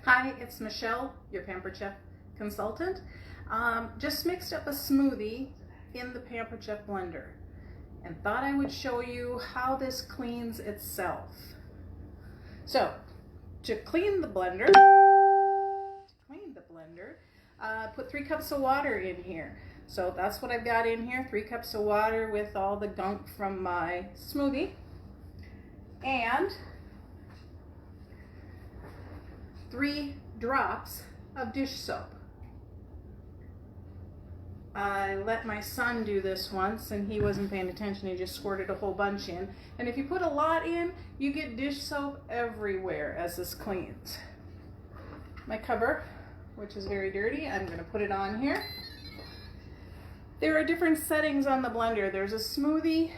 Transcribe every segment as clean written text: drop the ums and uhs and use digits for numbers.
Hi, it's Michelle, your Pampered Chef consultant. Just mixed up a smoothie in the Pampered Chef Blender and thought I would show you how this cleans itself. So, to clean the blender, put 3 cups of water in here. So that's what I've got in here, 3 cups of water with all the gunk from my smoothie. And 3 drops of dish soap. I let my son do this once and he wasn't paying attention. He just squirted a whole bunch in. And if you put a lot in, you get dish soap everywhere as this cleans. My cover, which is very dirty, I'm going to put it on here. There are different settings on the blender. There's a smoothie,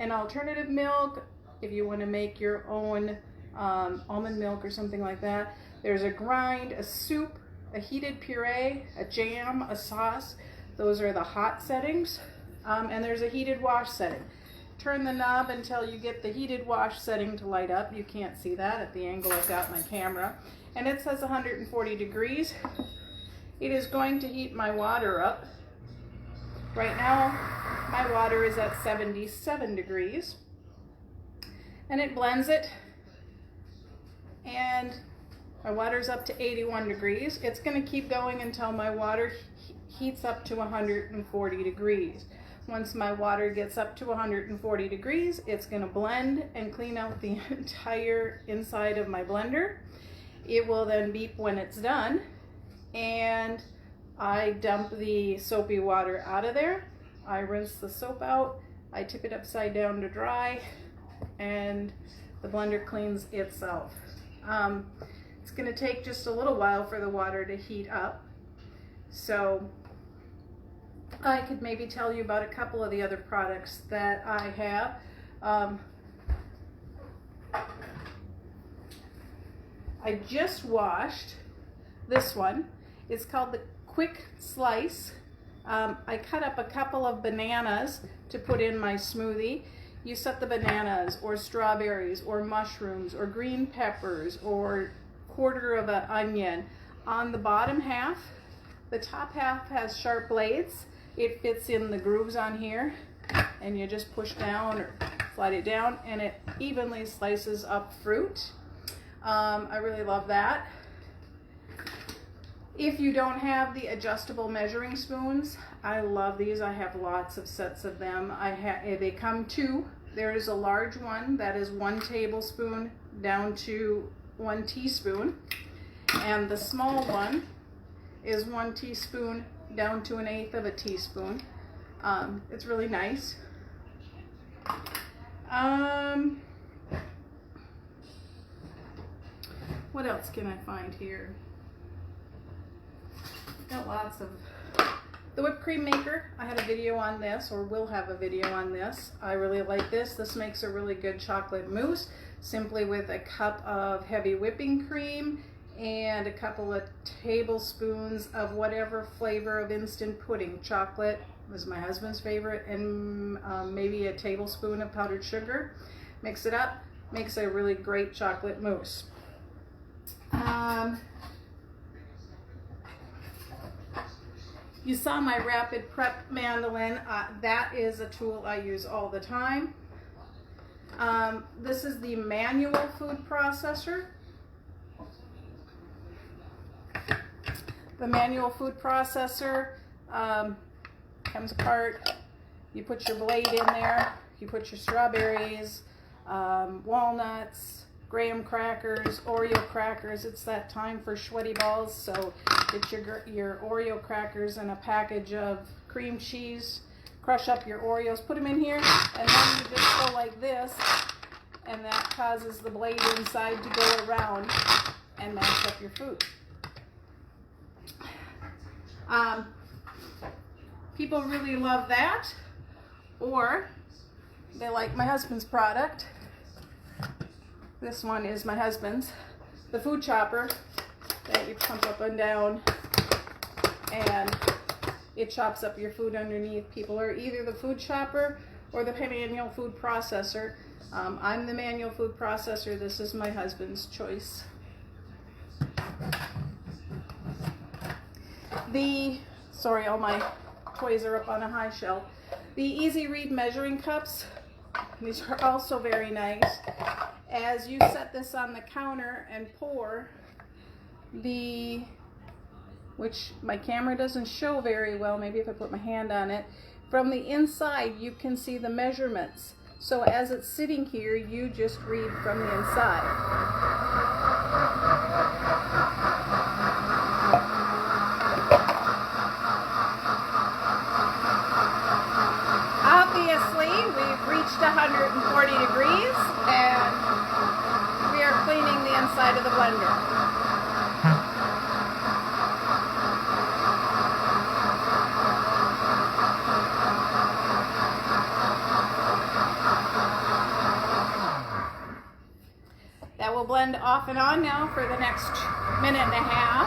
an alternative milk, if you want to make your own almond milk or something like that. There's a grind, a soup, a heated puree, a jam, a sauce. Those are the hot settings. And there's a heated wash setting. Turn the knob until you get the heated wash setting to light up. You can't see that at the angle I've got my camera. And it says 140 degrees. It is going to heat my water up. Right now, my water is at 77 degrees. And it blends it. And my water's up to 81 degrees. It's going to keep going until my water heats up to 140 degrees. Once my water gets up to 140 degrees, it's going to blend and clean out the entire inside of my blender. It will then beep when it's done, and I dump the soapy water out of there. I rinse the soap out, I tip it upside down to dry, and the blender cleans itself. It's going to take just a little while for the water to heat up, so I could maybe tell you about a couple of the other products that I have. I just washed this one. It's called the Quick Slice. I cut up a couple of bananas to put in my smoothie. You set the bananas or strawberries or mushrooms or green peppers or quarter of an onion on the bottom half. The top half has sharp blades. It fits in the grooves on here, and you just push down or slide it down and it evenly slices up fruit. I really love that. If you don't have the adjustable measuring spoons, I love these. I have lots of sets of them. They come 2. There is a large one that is 1 tablespoon down to 1 teaspoon, and the small one is 1 teaspoon down to 1/8 of a teaspoon. It's really nice. What else can I find here? Got lots of the whipped cream maker. I had a video on this, or will have a video on this. I really like this. This makes a really good chocolate mousse, simply with a cup of heavy whipping cream and a couple of tablespoons of whatever flavor of instant pudding. Chocolate was my husband's favorite, and maybe a tablespoon of powdered sugar. Mix it up, makes a really great chocolate mousse. You saw my rapid prep mandolin. That is a tool I use all the time. This is the manual food processor. The manual food processor comes apart. You put your blade in there. You put your strawberries, walnuts, graham crackers, Oreo crackers. It's that time for sweaty balls, so get your Oreo crackers and a package of cream cheese. Crush up your Oreos, put them in here, and then you just go like this, and that causes the blade inside to go around and mash up your food. People really love that, or they like my husband's product. This one is my husband's, the food chopper that you pump up and down, and it chops up your food underneath. People are either the food chopper or the manual food processor. I'm the manual food processor. This is my husband's choice. Sorry, all my toys are up on a high shelf. The Easy Read measuring cups, these are also very nice. As you set this on the counter and pour which my camera doesn't show very well, maybe if I put my hand on it, from the inside you can see the measurements. So as it's sitting here, you just read from the inside. Obviously, we've reached 140 degrees and we are cleaning the inside of the blender. That will blend off and on now for the next minute and a half.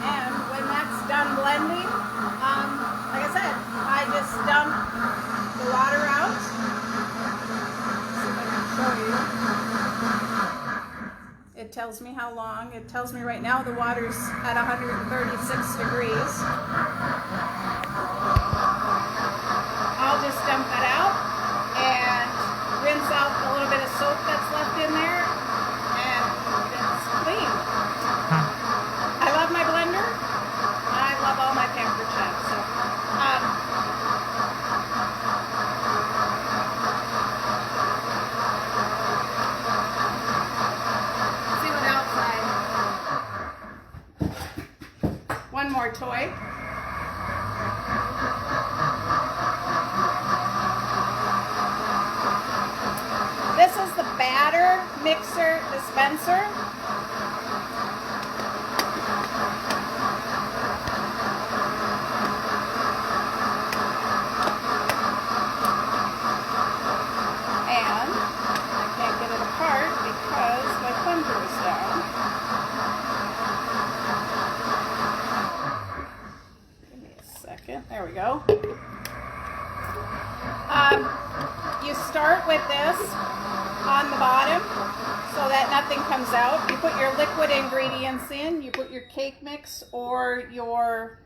And when that's done blending, like I said, I just dump the water out. Let's see if I can show you. It tells me how long. It tells me right now the water's at 136 degrees. I'll just dump that out and rinse out a little bit of soap that's left in there, and it's clean. I love my blender. I love all my Pampered Chefs. So, one more toy. This is the batter mixer dispenser. And I can't get it apart because my plunger is down. There we go. You start with this on the bottom so that nothing comes out. You put your liquid ingredients in. You put your cake mix or your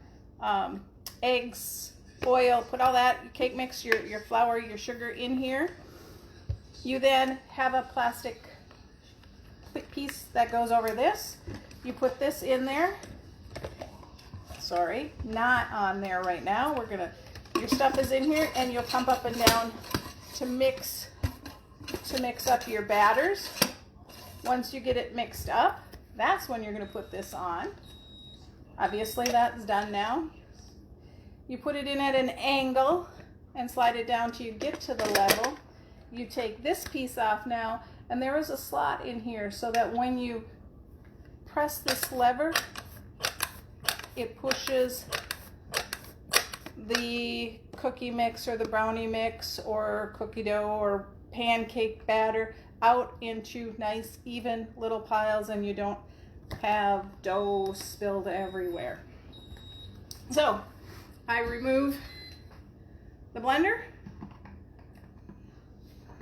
eggs, oil, put all that, your cake mix, your flour, your sugar in here. You then have a plastic piece that goes over this. You put this in there. Sorry, not on there right now. Your stuff is in here, and you'll pump up and down to mix up your batters. Once you get it mixed up, that's when you're going to put this on. Obviously, that's done now. You put it in at an angle and slide it down till you get to the level. You take this piece off now, and there is a slot in here so that when you press this lever, it pushes the cookie mix or the brownie mix or cookie dough or pancake batter out into nice even little piles, and you don't have dough spilled everywhere. So I remove the blender.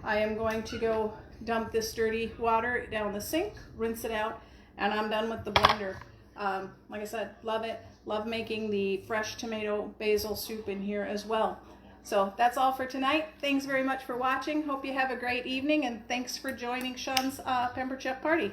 I am going to go dump this dirty water down the sink, rinse it out, and I'm done with the blender. Like I said, love it. Love making the fresh tomato basil soup in here as well. So that's all for tonight. Thanks very much for watching. Hope you have a great evening, and thanks for joining Sean's Pampered Chef party.